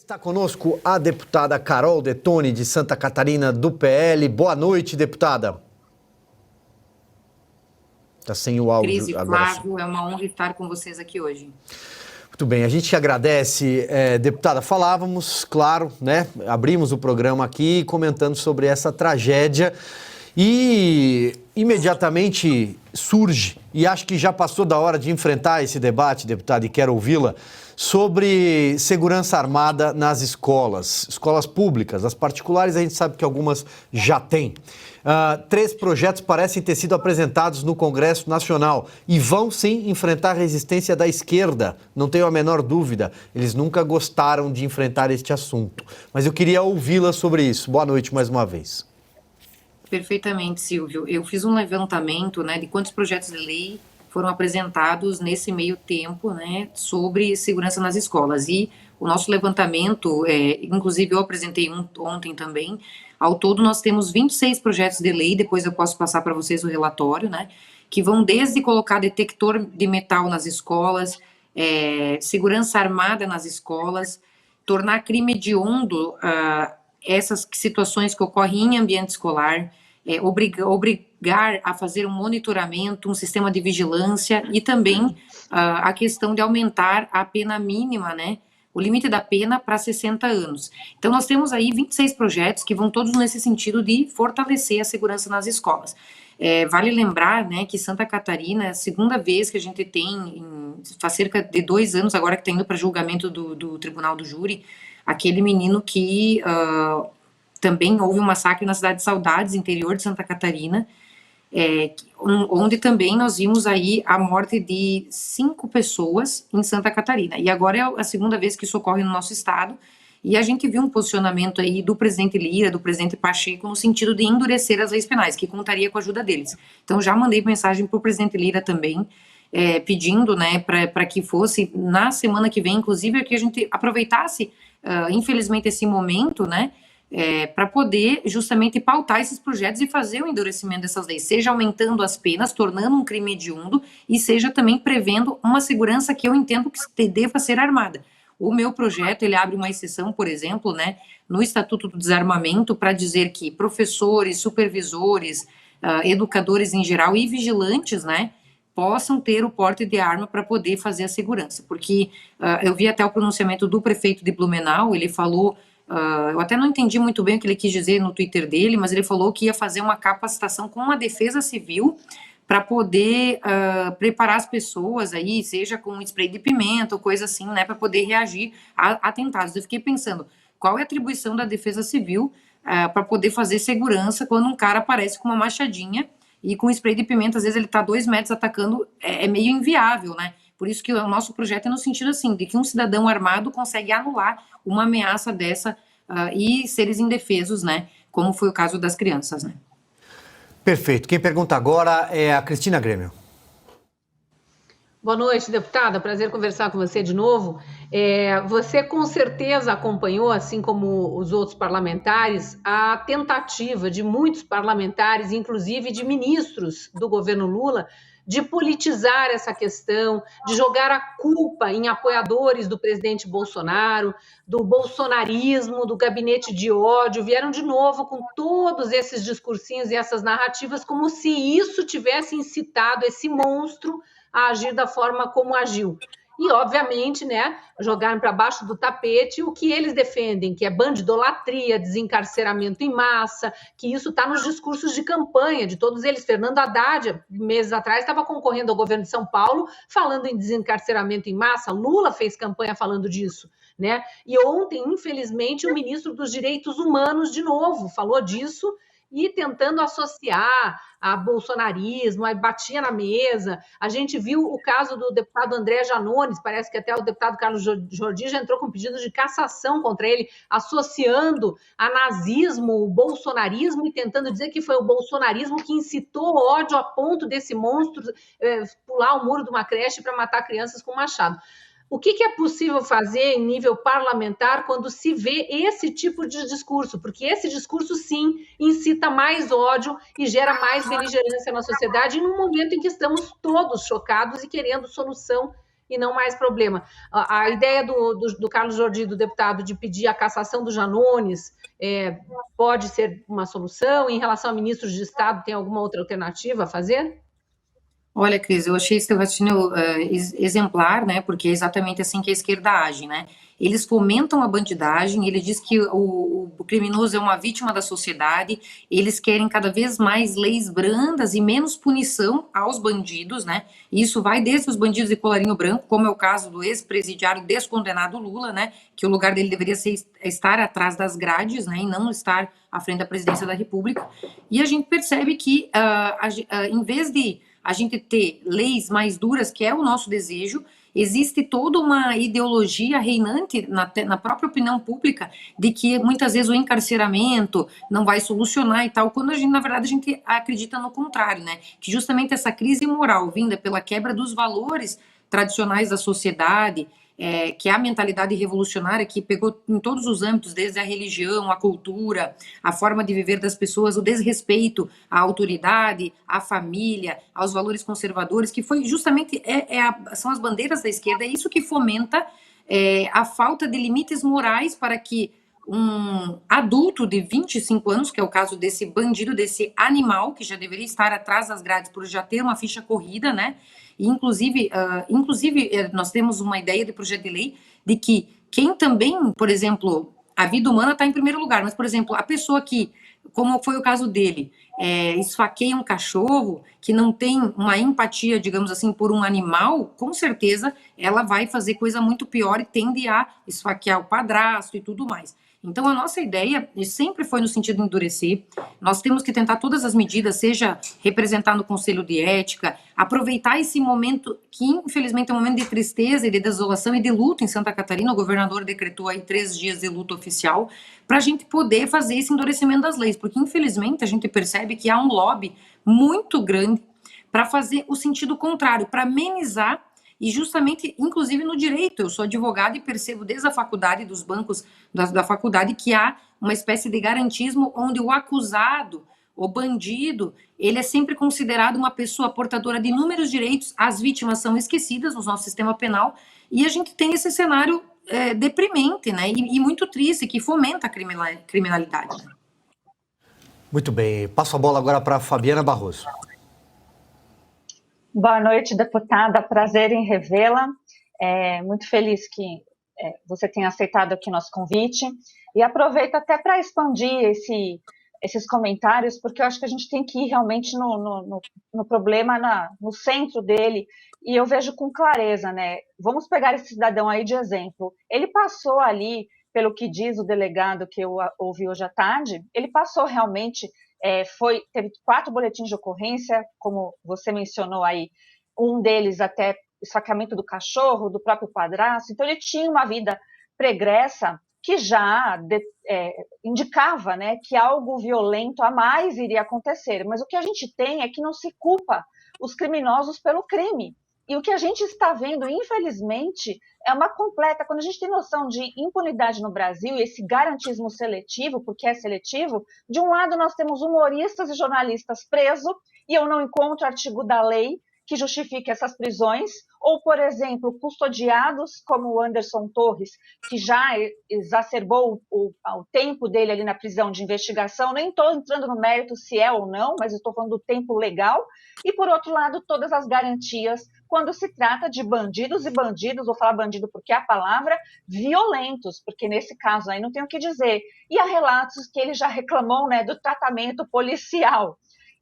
Está conosco a deputada Carol Detoni, de Santa Catarina, do PL. Boa noite, deputada. Está sem o áudio Cris e agora. Flávio, é uma honra estar com vocês aqui hoje. Muito bem, a gente te agradece. Deputada, falávamos, claro, né? Abrimos o programa aqui comentando sobre essa tragédia e imediatamente surge, e acho que já passou da hora de enfrentar esse debate, deputada, e quero ouvi-la, sobre segurança armada nas escolas públicas. As particulares a gente sabe que algumas já têm. 3 projetos parecem ter sido apresentados no Congresso Nacional e vão sim enfrentar a resistência da esquerda, não tenho a menor dúvida. Eles nunca gostaram de enfrentar este assunto. Mas eu queria ouvi-la sobre isso. Boa noite mais uma vez. Perfeitamente, Silvio. Eu fiz um levantamento, né, de quantos projetos de lei foram apresentados nesse meio tempo, né, sobre segurança nas escolas. E o nosso levantamento, inclusive eu apresentei ontem também, ao todo nós temos 26 projetos de lei, depois eu posso passar para vocês o relatório, né, que vão desde colocar detector de metal nas escolas, segurança armada nas escolas, tornar crime hediondo essas situações que ocorrem em ambiente escolar, obrigar a fazer um monitoramento, um sistema de vigilância e também a questão de aumentar a pena mínima, né, o limite da pena para 60 anos. Então, nós temos aí 26 projetos que vão todos nesse sentido de fortalecer a segurança nas escolas. Vale lembrar, né, que Santa Catarina é a segunda vez que a gente tem, faz cerca de 2 anos agora que está indo para julgamento do Tribunal do Júri, aquele menino que também houve um massacre na cidade de Saudades, interior de Santa Catarina, onde também nós vimos aí a morte de 5 pessoas em Santa Catarina. E agora é a segunda vez que isso ocorre no nosso estado, e a gente viu um posicionamento aí do presidente Lira, do presidente Pacheco, no sentido de endurecer as leis penais, que contaria com a ajuda deles. Então já mandei mensagem para o presidente Lira também, pedindo, né, para que fosse na semana que vem, inclusive, que a gente aproveitasse, infelizmente, esse momento, né, para poder justamente pautar esses projetos e fazer o endurecimento dessas leis, seja aumentando as penas, tornando um crime hediondo, e seja também prevendo uma segurança que eu entendo que deva ser armada. O meu projeto, ele abre uma exceção, por exemplo, né, no Estatuto do Desarmamento, para dizer que professores, supervisores, educadores em geral e vigilantes, né, possam ter o porte de arma para poder fazer a segurança, porque eu vi até o pronunciamento do prefeito de Blumenau, ele falou, eu até não entendi muito bem o que ele quis dizer no Twitter dele, mas ele falou que ia fazer uma capacitação com a Defesa Civil para poder preparar as pessoas aí, seja com spray de pimenta ou coisa assim, né, para poder reagir a atentados. Eu fiquei pensando, qual é a atribuição da Defesa Civil para poder fazer segurança quando um cara aparece com uma machadinha e com spray de pimenta, às vezes ele está 2 metros atacando, é meio inviável, né? Por isso que o nosso projeto é no sentido assim, de que um cidadão armado consegue anular uma ameaça dessa e seres indefesos, né? Como foi o caso das crianças, né? Perfeito. Quem pergunta agora é a Cristina Grêmio. Boa noite, deputada. Prazer conversar com você de novo. Você com certeza acompanhou, assim como os outros parlamentares, a tentativa de muitos parlamentares, inclusive de ministros do governo Lula, de politizar essa questão, de jogar a culpa em apoiadores do presidente Bolsonaro, do bolsonarismo, do gabinete de ódio, vieram de novo com todos esses discursinhos e essas narrativas como se isso tivesse incitado esse monstro a agir da forma como agiu. E, obviamente, né, jogaram para baixo do tapete o que eles defendem, que é bandidolatria, desencarceramento em massa, que isso está nos discursos de campanha de todos eles. Fernando Haddad, meses atrás, estava concorrendo ao governo de São Paulo, falando em desencarceramento em massa. Lula fez campanha falando disso, né? E ontem, infelizmente, o ministro dos Direitos Humanos, de novo, falou disso, e tentando associar a bolsonarismo, aí batia na mesa. A gente viu o caso do deputado André Janones, parece que até o deputado Carlos Jordi já entrou com pedido de cassação contra ele, associando a nazismo, o bolsonarismo, e tentando dizer que foi o bolsonarismo que incitou ódio a ponto desse monstro pular o muro de uma creche para matar crianças com machado. O que é possível fazer em nível parlamentar quando se vê esse tipo de discurso? Porque esse discurso, sim, incita mais ódio e gera mais beligerância na sociedade, num momento em que estamos todos chocados e querendo solução e não mais problema. A ideia do Carlos Jordi, do deputado, de pedir a cassação do Janones, pode ser uma solução? Em relação a ministros de Estado, tem alguma outra alternativa a fazer? Olha, Cris, eu achei esse teu raciocínio exemplar, né? Porque é exatamente assim que a esquerda age, né? Eles fomentam a bandidagem, ele diz que o criminoso é uma vítima da sociedade, eles querem cada vez mais leis brandas e menos punição aos bandidos, né? E isso vai desde os bandidos de colarinho branco, como é o caso do ex-presidiário descondenado Lula, né? Que o lugar dele deveria ser estar atrás das grades, né? E não estar à frente da presidência da República. E a gente percebe que, em vez de a gente ter leis mais duras, que é o nosso desejo, existe toda uma ideologia reinante na própria opinião pública de que muitas vezes o encarceramento não vai solucionar e tal, quando na verdade a gente acredita no contrário, né? Que justamente essa crise moral vinda pela quebra dos valores tradicionais da sociedade, que é a mentalidade revolucionária que pegou em todos os âmbitos, desde a religião, a cultura, a forma de viver das pessoas, o desrespeito à autoridade, à família, aos valores conservadores, que foi justamente, são as bandeiras da esquerda, é isso que fomenta a falta de limites morais para que um adulto de 25 anos, que é o caso desse bandido, desse animal, que já deveria estar atrás das grades por já ter uma ficha corrida, né? E, inclusive, nós temos uma ideia de projeto de lei de que quem também, por exemplo, a vida humana está em primeiro lugar, mas, por exemplo, a pessoa que, como foi o caso dele, esfaqueia um cachorro, que não tem uma empatia, digamos assim, por um animal, com certeza ela vai fazer coisa muito pior e tende a esfaquear o padrasto e tudo mais. Então, a nossa ideia sempre foi no sentido de endurecer. Nós temos que tentar todas as medidas, seja representar no Conselho de Ética, aproveitar esse momento que, infelizmente, é um momento de tristeza e de desolação e de luto em Santa Catarina. O governador decretou aí 3 dias de luto oficial para a gente poder fazer esse endurecimento das leis, porque, infelizmente, a gente percebe que há um lobby muito grande para fazer o sentido contrário, para amenizar. E justamente, inclusive no direito, eu sou advogada e percebo desde a faculdade, dos bancos da faculdade, que há uma espécie de garantismo onde o acusado, o bandido, ele é sempre considerado uma pessoa portadora de inúmeros direitos, as vítimas são esquecidas no nosso sistema penal, e a gente tem esse cenário deprimente, né, e muito triste, que fomenta a criminalidade. Muito bem, passo a bola agora para Fabiana Barroso. Boa noite, deputada. Prazer em revê-la. Muito feliz que você tenha aceitado aqui nosso convite. E aproveito até para expandir esses comentários, porque eu acho que a gente tem que ir realmente no problema, no centro dele. E eu vejo com clareza, né? Vamos pegar esse cidadão aí de exemplo. Ele passou ali, pelo que diz o delegado que eu ouvi hoje à tarde, ele passou realmente... teve 4 boletins de ocorrência, como você mencionou aí, um deles até esfaqueamento do cachorro, do próprio padrasto. Então ele tinha uma vida pregressa que já indicava, né, que algo violento a mais iria acontecer. Mas o que a gente tem é que não se culpa os criminosos pelo crime. E o que a gente está vendo, infelizmente, é uma completa... Quando a gente tem noção de impunidade no Brasil e esse garantismo seletivo, porque é seletivo, de um lado nós temos humoristas e jornalistas presos, e eu não encontro artigo da lei que justifique essas prisões, ou, por exemplo, custodiados como o Anderson Torres, que já exacerbou o tempo dele ali na prisão de investigação. Nem estou entrando no mérito se é ou não, mas estou falando do tempo legal. E, por outro lado, todas as garantias quando se trata de bandidos e bandidos, vou falar bandido porque é a palavra, violentos, porque nesse caso aí não tem o que dizer. E há relatos que ele já reclamou, né, do tratamento policial.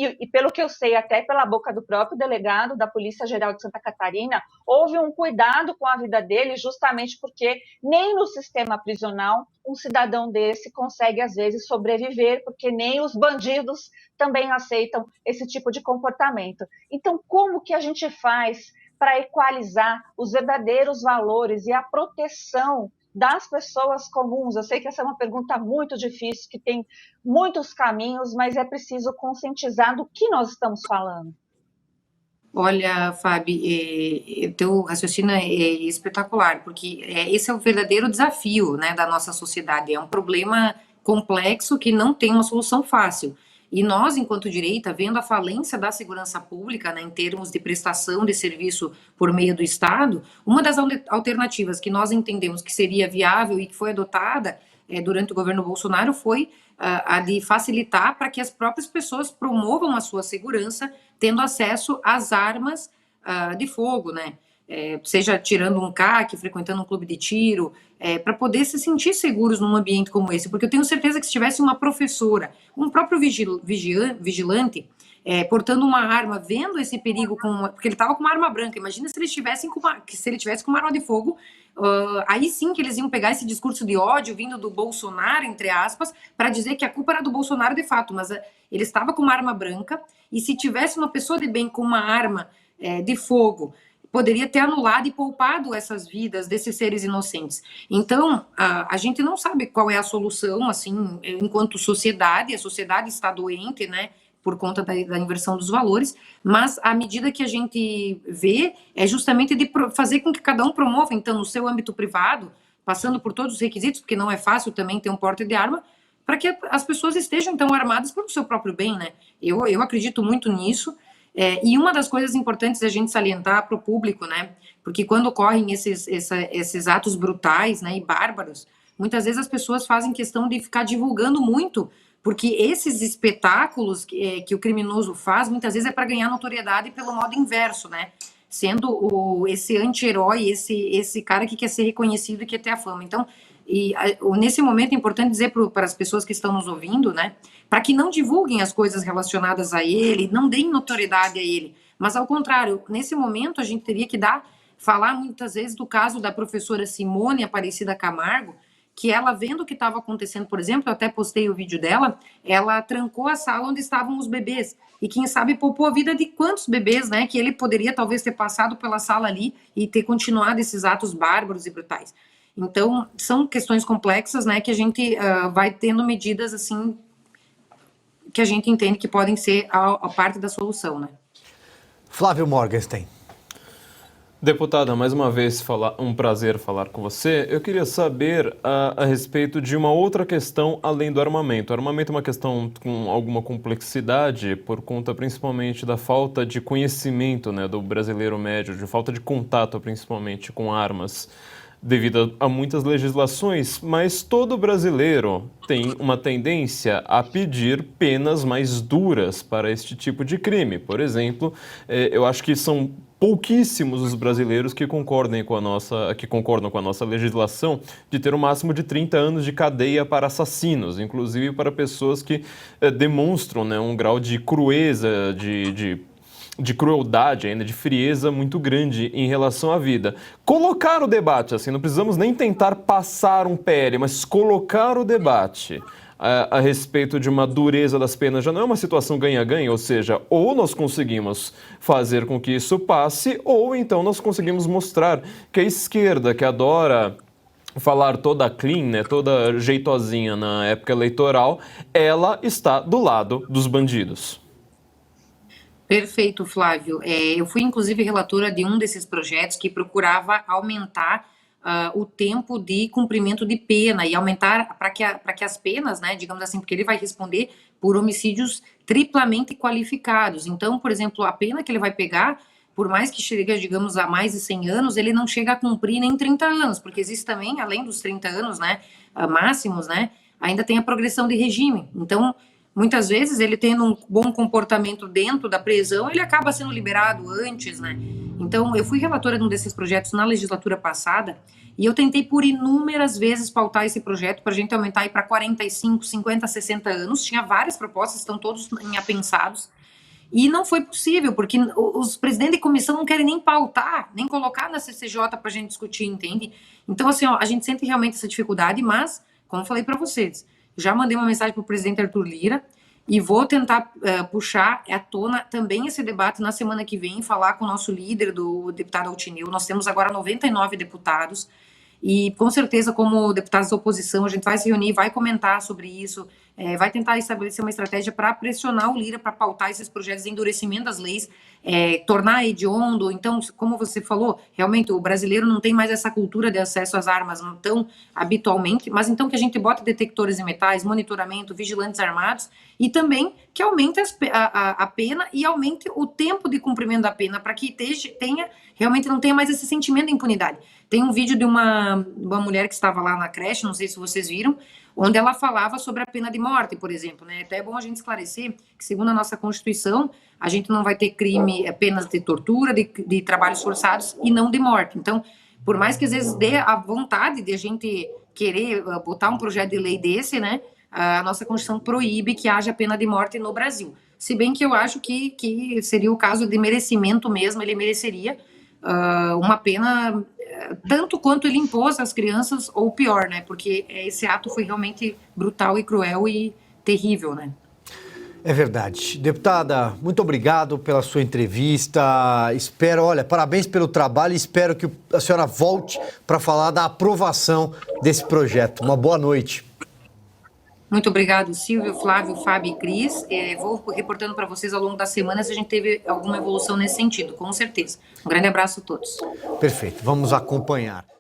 E pelo que eu sei, até pela boca do próprio delegado da Polícia Geral de Santa Catarina, houve um cuidado com a vida dele, justamente porque nem no sistema prisional um cidadão desse consegue, às vezes, sobreviver, porque nem os bandidos também aceitam esse tipo de comportamento. Então, como que a gente faz para equalizar os verdadeiros valores e a proteção das pessoas comuns? Eu sei que essa é uma pergunta muito difícil, que tem muitos caminhos, mas é preciso conscientizar do que nós estamos falando. Olha, Fábio, teu raciocínio é espetacular, porque esse é o verdadeiro desafio, né, da nossa sociedade. É um problema complexo que não tem uma solução fácil. E nós, enquanto direita, vendo a falência da segurança pública, né, em termos de prestação de serviço por meio do Estado, uma das alternativas que nós entendemos que seria viável e que foi adotada durante o governo Bolsonaro foi a de facilitar para que as próprias pessoas promovam a sua segurança, tendo acesso às armas de fogo, né? Seja tirando um CAC, frequentando um clube de tiro, para poder se sentir seguros num ambiente como esse. Porque eu tenho certeza que se tivesse uma professora, um próprio vigilante, portando uma arma, vendo esse perigo, porque ele estava com uma arma branca, imagina se ele tivesse com uma arma de fogo, aí sim que eles iam pegar esse discurso de ódio vindo do Bolsonaro, entre aspas, para dizer que a culpa era do Bolsonaro de fato, mas ele estava com uma arma branca, e se tivesse uma pessoa de bem com uma arma de fogo, poderia ter anulado e poupado essas vidas desses seres inocentes. Então, a gente não sabe qual é a solução, assim, enquanto sociedade, a sociedade está doente, né, por conta da inversão dos valores, mas a medida que a gente vê é justamente de fazer com que cada um promova, então, no seu âmbito privado, passando por todos os requisitos, porque não é fácil também ter um porte de arma, para que as pessoas estejam, então, armadas pelo seu próprio bem, né? Eu acredito muito nisso. E uma das coisas importantes a gente salientar para o público, né, porque quando ocorrem esses atos brutais, né, e bárbaros, muitas vezes as pessoas fazem questão de ficar divulgando muito, porque esses espetáculos que o criminoso faz, muitas vezes é para ganhar notoriedade pelo modo inverso, né, sendo esse anti-herói, esse cara que quer ser reconhecido e quer ter a fama. Então, nesse momento é importante dizer para as pessoas que estão nos ouvindo, né, para que não divulguem as coisas relacionadas a ele, não deem notoriedade a ele, mas ao contrário, nesse momento a gente teria que falar muitas vezes do caso da professora Simone Aparecida Camargo, que ela vendo o que estava acontecendo, por exemplo, eu até postei o vídeo dela, ela trancou a sala onde estavam os bebês, e quem sabe poupou a vida de quantos bebês, né, que ele poderia talvez ter passado pela sala ali e ter continuado esses atos bárbaros e brutais. Então, são questões complexas, né, que a gente vai tendo medidas, assim, que a gente entende que podem ser a parte da solução, né. Flávio Morgenstern. Deputada, mais uma vez um prazer falar com você. Eu queria saber a respeito de uma outra questão além do armamento. O armamento é uma questão com alguma complexidade por conta principalmente da falta de conhecimento, né, do brasileiro médio, de falta de contato principalmente com armas, devido a muitas legislações, mas todo brasileiro tem uma tendência a pedir penas mais duras para este tipo de crime. Por exemplo, eu acho que são pouquíssimos os brasileiros que concordam com a nossa legislação de ter um máximo de 30 anos de cadeia para assassinos, inclusive para pessoas que demonstram, né, um grau de crueza, de crueldade ainda, de frieza muito grande em relação à vida. Colocar o debate, assim, não precisamos nem tentar passar um PL, mas colocar o debate a respeito de uma dureza das penas já não é uma situação ganha-ganha, ou seja, ou nós conseguimos fazer com que isso passe, ou então nós conseguimos mostrar que a esquerda, que adora falar toda clean, né, toda jeitosinha na época eleitoral, ela está do lado dos bandidos. Perfeito, Flávio. Eu fui, inclusive, relatora de um desses projetos que procurava aumentar o tempo de cumprimento de pena e aumentar para que as penas, né, digamos assim, porque ele vai responder por homicídios triplamente qualificados. Então, por exemplo, a pena que ele vai pegar, por mais que chegue, digamos, a mais de 100 anos, ele não chega a cumprir nem 30 anos, porque existe também, além dos 30 anos, né, máximos, né, ainda tem a progressão de regime. Então, muitas vezes, ele tendo um bom comportamento dentro da prisão, ele acaba sendo liberado antes, né? Então, eu fui relatora de um desses projetos na legislatura passada e eu tentei por inúmeras vezes pautar esse projeto para a gente aumentar aí para 45, 50, 60 anos. Tinha várias propostas, estão todos em apensados. E não foi possível, porque os presidentes de comissão não querem nem pautar, nem colocar na CCJ para a gente discutir, entende? Então, assim, ó, a gente sente realmente essa dificuldade, mas, como eu falei para vocês, já mandei uma mensagem para o presidente Arthur Lira e vou tentar puxar à tona também esse debate na semana que vem, falar com o nosso líder, do deputado Altineu. Nós temos agora 99 deputados e, com certeza, como deputados da oposição, a gente vai se reunir, vai comentar sobre isso, vai tentar estabelecer uma estratégia para pressionar o Lira para pautar esses projetos de endurecimento das leis, tornar hediondo. Então, como você falou, realmente o brasileiro não tem mais essa cultura de acesso às armas tão habitualmente, mas então que a gente bota detectores de metais, monitoramento, vigilantes armados, e também que aumente a pena e aumente o tempo de cumprimento da pena, para que realmente não tenha mais esse sentimento de impunidade. Tem um vídeo de uma mulher que estava lá na creche, não sei se vocês viram, onde ela falava sobre a pena de morte, por exemplo, né? Até é bom a gente esclarecer que, segundo a nossa Constituição, a gente não vai ter penas de tortura, de trabalhos forçados e não de morte. Então, por mais que às vezes dê a vontade de a gente querer botar um projeto de lei desse, né? A nossa Constituição proíbe que haja pena de morte no Brasil. Se bem que eu acho que seria o caso de merecimento mesmo, ele mereceria uma pena tanto quanto ele impôs às crianças, ou pior, né? Porque esse ato foi realmente brutal e cruel e terrível, né? É verdade. Deputada, muito obrigado pela sua entrevista. Parabéns pelo trabalho e espero que a senhora volte para falar da aprovação desse projeto. Uma boa noite. Muito obrigado, Silvio, Flávio, Fábio e Cris. Vou reportando para vocês ao longo da semana se a gente teve alguma evolução nesse sentido, com certeza. Um grande abraço a todos. Perfeito, vamos acompanhar.